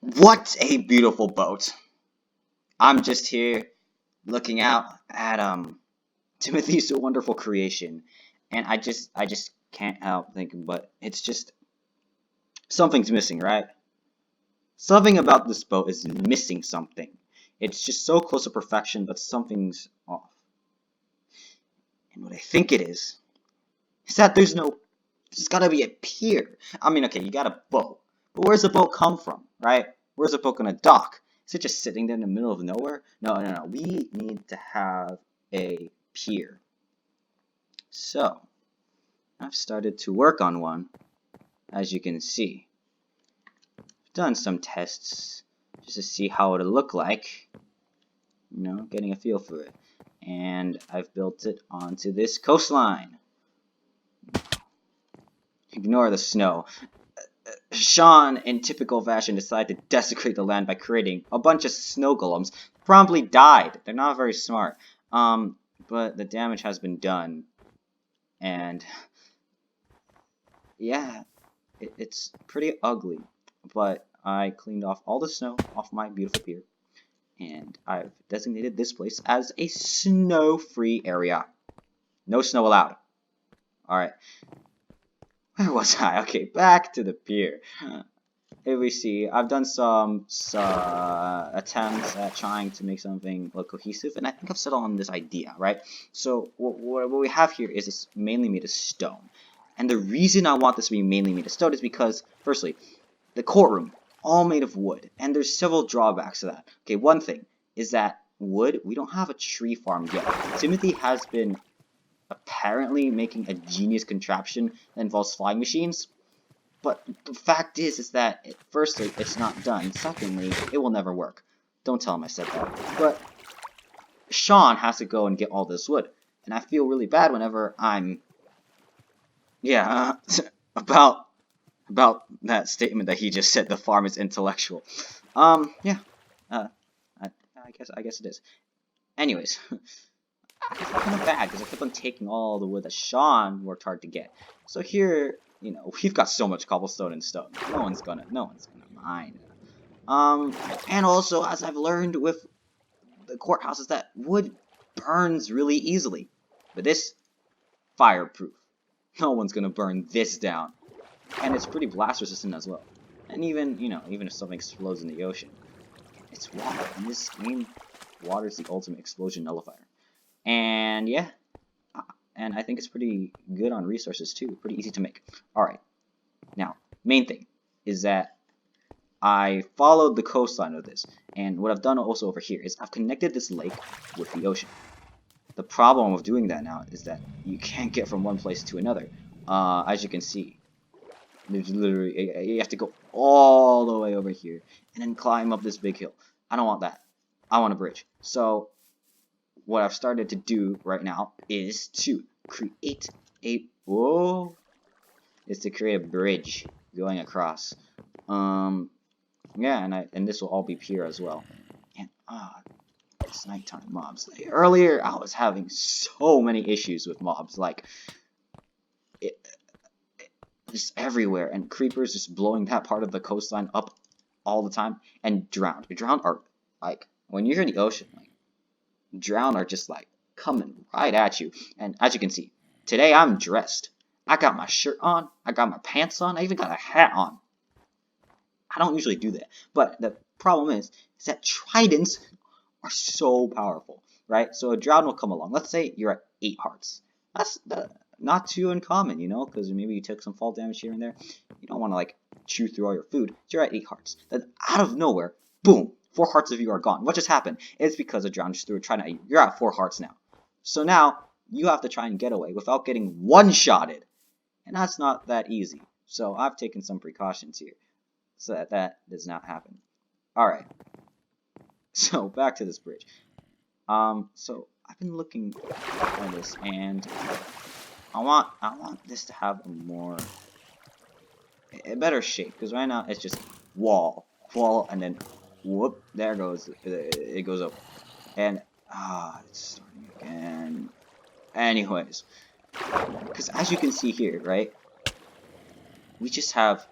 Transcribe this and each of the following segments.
What a beautiful boat. I'm just here looking out at Timothy's wonderful creation, and I just can't help thinking, but it's just something's missing, right? Something about this boat is missing something. It's just so close to perfection, but something's off. And what I think it is that there's gotta be a pier. I mean, okay, you got a boat, but where's the boat come from, right? Where's the boat gonna dock? Is it just sitting there in the middle of nowhere? No, no, no. We need to have a pier. So, I've started to work on one, as you can see. I've done some tests just to see how it'll look like, getting a feel for it. And I've built it onto this coastline. Ignore the snow. Sean, in typical fashion, decided to desecrate the land by creating a bunch of snow golems. Promptly died. They're not very smart. But the damage has been done. And yeah, it's pretty ugly. But I cleaned off all the snow off my beautiful pier. And I've designated this place as a snow-free area. No snow allowed. Alright. Where was I? Okay, back to the pier. Here we see, I've done some attempts at trying to make something look cohesive, and I think I've settled on this idea, right? So what we have here is it's mainly made of stone. And the reason I want this to be mainly made of stone is because, firstly, the courtroom, all made of wood, and there's several drawbacks to that. Okay, one thing is that wood, we don't have a tree farm yet. Timothy has been apparently making a genius contraption that involves flying machines. But the fact is that, firstly, it's not done. Secondly, it will never work. Don't tell him I said that. But Sean has to go and get all this wood. And I feel really bad whenever I'm... Yeah, about that statement that he just said, the farm is intellectual. Yeah. I guess it is. Anyways. I feel kind of bad because I kept on taking all the wood that Sean worked hard to get. So here, we've got so much cobblestone and stone. No one's gonna mind. And also, as I've learned with the courthouse, is that wood burns really easily. But this, fireproof. No one's gonna burn this down. And it's pretty blast resistant as well. And even, even if something explodes in the ocean, it's water. In this game, water is the ultimate explosion nullifier. And yeah, and I think it's pretty good on resources too, pretty easy to make. Alright, now, main thing is that I followed the coastline of this, and what I've done also over here is I've connected this lake with the ocean. The problem of doing that now is that you can't get from one place to another. As you can see, there's literally, you have to go all the way over here, and then climb up this big hill. I don't want that. I want a bridge. So, what I've started to do right now is to create a bridge going across. Yeah, and this will all be pier as well. And it's nighttime mobs. Earlier I was having so many issues with mobs, like just everywhere, and creepers just blowing that part of the coastline up all the time, and drowned. Drowned are like when you're in the ocean, like drown are just like coming right at you. And as you can see, today I'm dressed. I got my shirt on, I got my pants on, I even got a hat on. I don't usually do that, but the problem is that tridents are so powerful, right? So a drown will come along. Let's say you're at 8 hearts. That's not too uncommon, because maybe you took some fall damage here and there. You don't want to like chew through all your food. You're at 8 hearts. Then out of nowhere, boom, 4 hearts of you are gone. What just happened? It's because a drown just threw a trident at you. You're at 4 hearts now. So now you have to try and get away without getting one-shotted. And that's not that easy. So I've taken some precautions here so that does not happen. Alright. So back to this bridge. So I've been looking at this, and I want this to have a better shape, because right now it's just wall, and then whoop, there goes it goes up, and it's starting again. Anyways, because as you can see here, right, we just have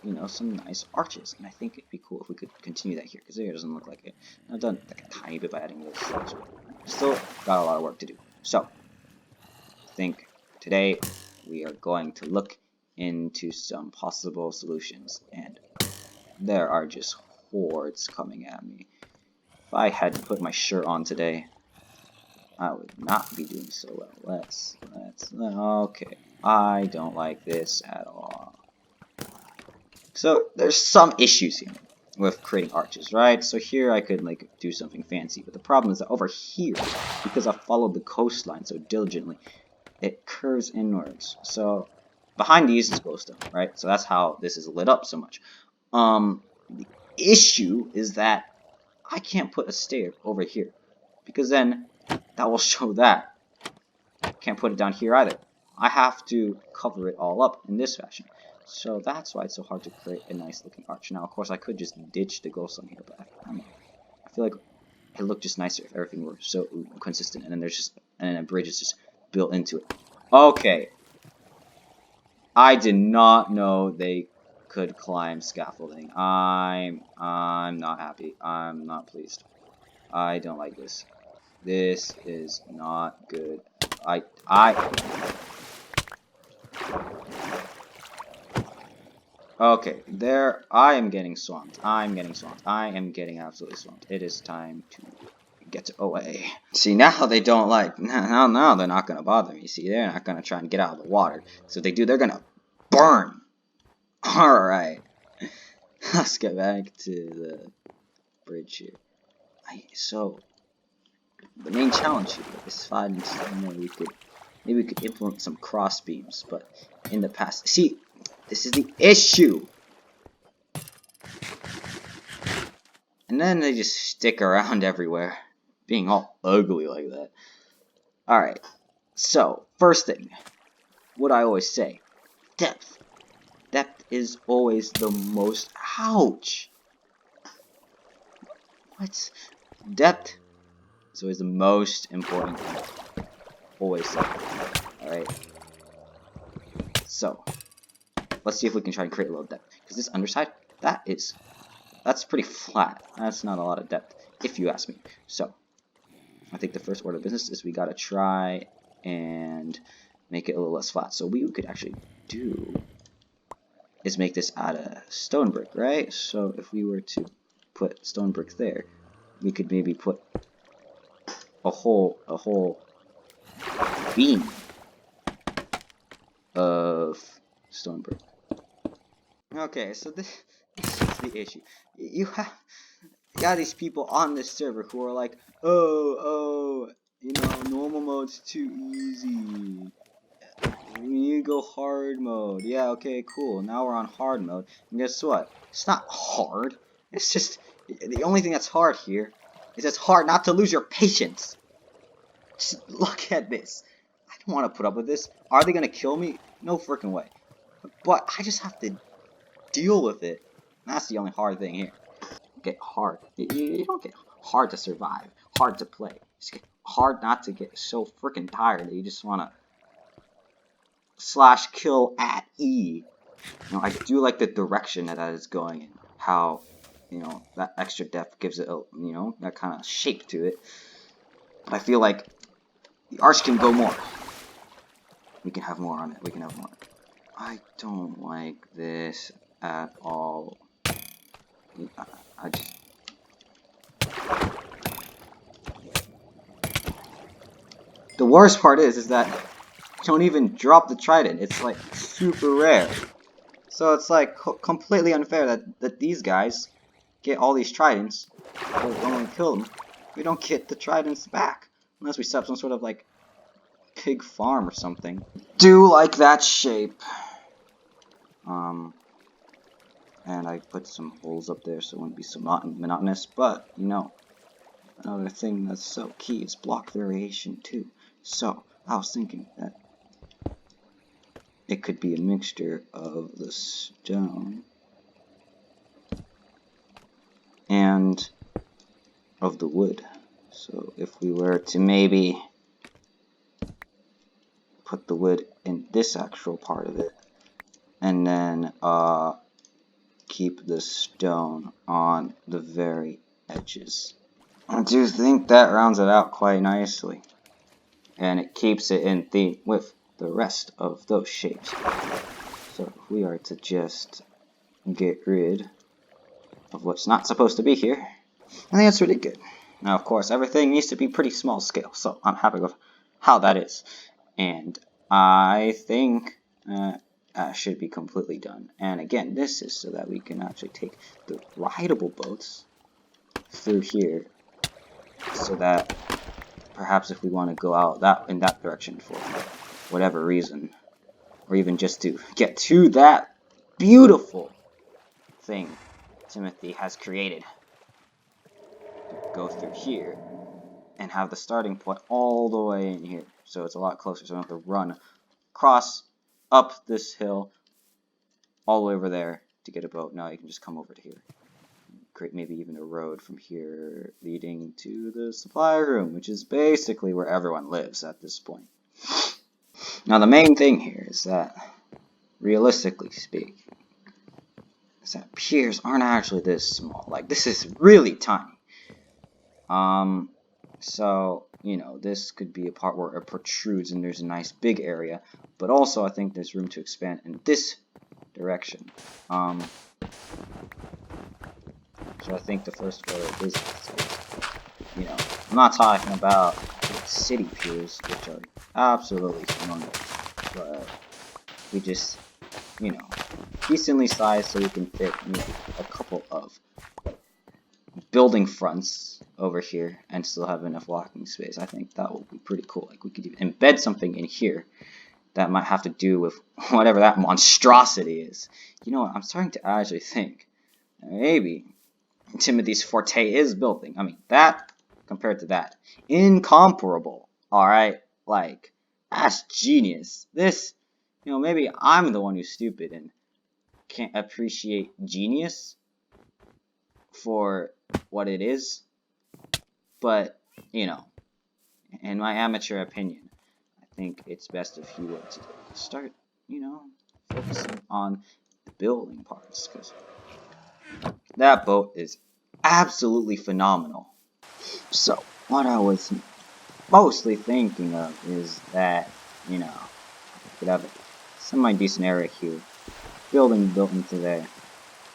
you know, some nice arches. And I think it'd be cool if we could continue that here, because it doesn't look like it. I've done like a tiny bit by adding those slabs, but still got a lot of work to do. So, I think today we are going to look into some possible solutions, and there are just hordes coming at me. If I hadn't put my shirt on today, I would not be doing so well. Okay. I don't like this at all. So there's some issues here with creating arches, right? So here I could like do something fancy, but the problem is that over here, because I followed the coastline so diligently, it curves inwards. So behind these is glowstone, right? So that's how this is lit up so much. The issue is that I can't put a stair over here, because then that will show that. Can't put it down here either. I have to cover it all up in this fashion. So that's why it's so hard to create a nice looking arch. Now, of course, I could just ditch the glowstone here, but I feel like it looked just nicer if everything were so consistent, and then a bridge is just built into it. Okay. I did not know they could climb scaffolding. I'm not happy. I'm not pleased. I don't like this. This is not good. Okay, there, I am getting swamped. I am getting absolutely swamped. It is time to get away. See, now they don't like, now they're not gonna bother me. See, they're not gonna try and get out of the water. So if they do, they're gonna burn. Alright. Let's get back to the bridge here. So, the main challenge here is finding somewhere maybe we could implement some cross beams, but in the past, see, this is the issue. And then they just stick around everywhere, being all ugly like that. Alright, so, first thing, what I always say, depth. Depth is always the most, ouch. What? Depth is always the most important thing. Always say. Alright. So, let's see if we can try and create a little depth. Because this underside, that's pretty flat. That's not a lot of depth, if you ask me. So, I think the first order of business is we gotta try and make it a little less flat. So what we could actually do is make this out of stone brick, right? So if we were to put stone brick there, we could maybe put a whole beam of stone brick. Okay, so this is the issue. You got these people on this server who are like, oh, you know, normal mode's too easy. We need to go hard mode. Yeah, okay, cool. Now we're on hard mode. And guess what? It's not hard. It's just, the only thing that's hard here is it's hard not to lose your patience. Just look at this. I don't want to put up with this. Are they going to kill me? No freaking way. But I just have to deal with it. That's the only hard thing here. Get hard. You don't get hard to survive. Hard to play. Just get hard not to get so freaking tired that you just want to / kill at E. You know, I do like the direction that is going in. How, you know, that extra depth gives it, a, you know, that kind of shape to it. But I feel like the arch can go more. We can have more on it. We can have more. I don't like this at all. I just... The worst part is that you don't even drop the trident. It's like super rare. So it's like completely unfair that these guys get all these tridents. But when we kill them, we don't get the tridents back. Unless we set up some sort of like pig farm or something. Do like that shape. And I put some holes up there so it wouldn't be so monotonous. But, you know, another thing that's so key is block variation too. So, I was thinking that it could be a mixture of the stone and of the wood. So if we were to maybe put the wood in this actual part of it, and then keep the stone on the very edges. I do think that rounds it out quite nicely. And it keeps it in theme with the rest of those shapes. So if we are to just get rid of what's not supposed to be here, I think that's really good. Now, of course, everything needs to be pretty small scale, so I'm happy with how that is. And I think should be completely done. And again, this is so that we can actually take the rideable boats through here, so that perhaps if we want to go out in that direction for whatever reason, or even just to get to that beautiful thing Timothy has created, go through here and have the starting point all the way in here, so it's a lot closer, so I don't have to run across up this hill all the way over there to get a boat. Now you can just come over to here, create maybe even a road from here leading to the supply room, which is basically where everyone lives at this point. Now the main thing here is that, realistically speaking, is that piers aren't actually this small. Like, this is really tiny. So, you know, this could be a part where it protrudes and there's a nice big area, but also I think there's room to expand in this direction. So I think the first order is, you know, I'm not talking about city piers, which are absolutely humongous, but we just, you know, decently sized so we can fit maybe a couple of building fronts over here and still have enough walking space. I think that would be pretty cool. Like, we could even embed something in here that might have to do with whatever that monstrosity is. You know what, I'm starting to actually think maybe Timothy's forte is building. I mean, that compared to that, incomparable. Alright, like, that's genius. This, you know, maybe I'm the one who's stupid and can't appreciate genius for what it is, but, you know, in my amateur opinion, I think it's best if you were to start, you know, focusing on the building parts, because that boat is absolutely phenomenal. So, what I was mostly thinking of is that, you know, you could have a semi-decent area here, building built into there,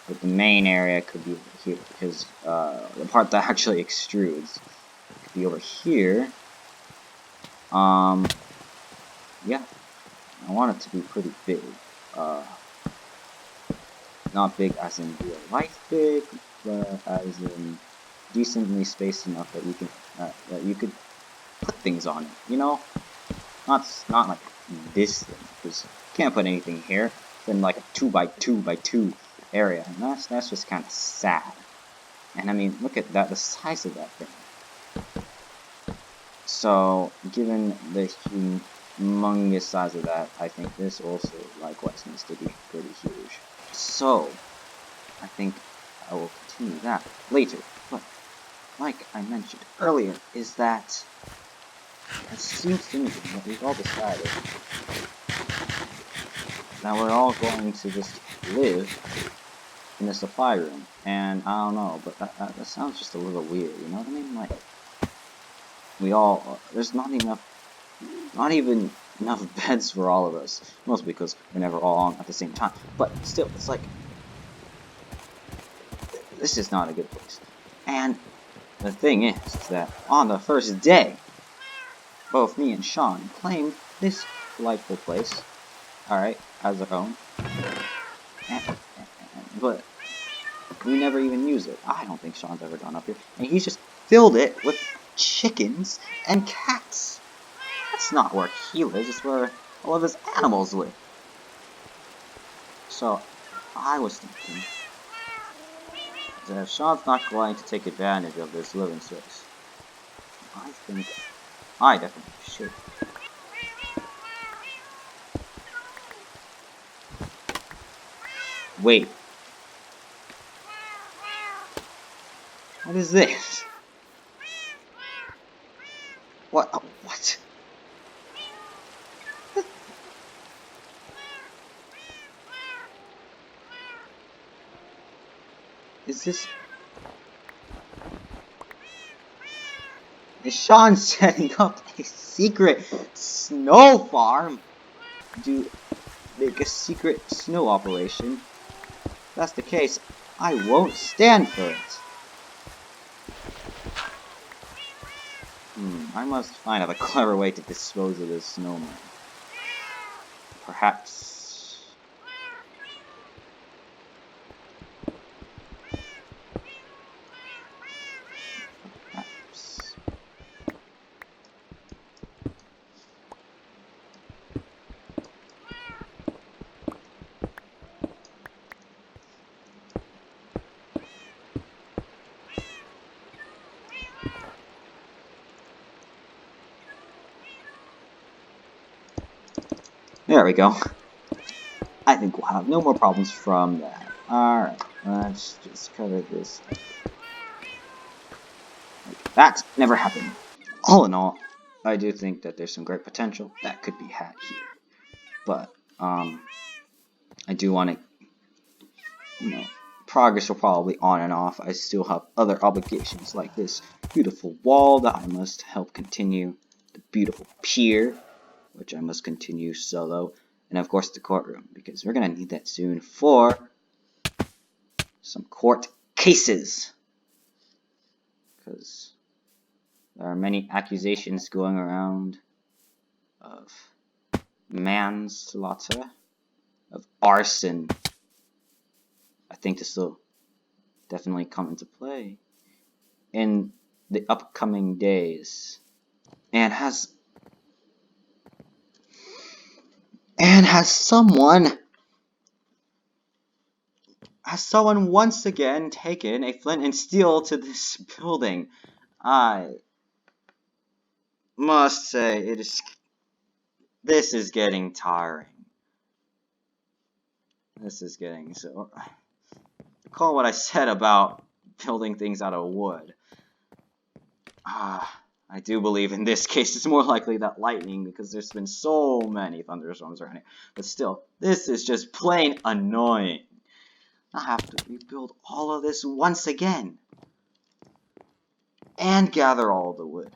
but the main area could be over here, because the part that actually extrudes could be over here. Yeah, I want it to be pretty big. Not big as in real life big, but as in decently spaced enough that you could put things on it. You know, not like this thing, because you can't put anything here in like a 2x2x2 area, and that's just kind of sad. And I mean, look at that, the size of that thing. So, given the humongous size of that, I think this also likewise needs to be pretty huge. So, I think I will continue that later. But, like I mentioned earlier, is that it seems to me that we've all decided that we're all going to just live in the supply room. And I don't know, but that sounds just a little weird, you know what I mean? Like, we all, there's not even enough beds for all of us. Mostly because we're never all on at the same time. But still, it's like, this is not a good place. And the thing is that on the first day, both me and Sean claimed this delightful place, alright, as our own. But we never even use it. I don't think Sean's ever gone up here. And he's just filled it with chickens and cats. That's not where he lives, it's where all of his animals live. So, I was thinking that if Sean's not going to take advantage of this living space, I think I definitely should. Wait. What is this? What? What? Is this... Is Sean setting up a secret snow farm to make a secret snow operation? If that's the case, I won't stand for it. I must find out a clever way to dispose of this snowman. Perhaps... Perhaps... There we go. I think we'll have no more problems from that. Alright, let's just cover this. That never happened. All in all, I do think that there's some great potential that could be had here. But, I do want to, progress will probably on and off. I still have other obligations like this beautiful wall that I must help continue, the beautiful pier, which I must continue solo, and of course the courtroom, because we're going to need that soon for some court cases. Because there are many accusations going around of manslaughter, of arson. I think this will definitely come into play in the upcoming days. And has someone once again taken a flint and steel to this building? I must say this is getting tiring. This is getting so... Recall what I said about building things out of wood. I do believe in this case it's more likely that lightning, because there's been so many thunderstorms around here. But still, this is just plain annoying. I have to rebuild all of this once again. And gather all the wood.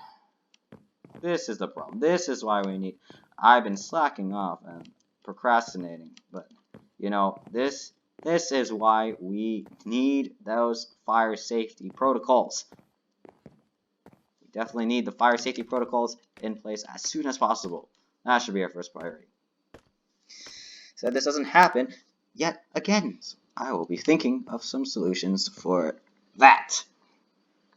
This is the problem. This is why we need... I've been slacking off and procrastinating. But, this is why we need those fire safety protocols. Definitely need the fire safety protocols in place as soon as possible. That should be our first priority. So this doesn't happen yet again. So I will be thinking of some solutions for that.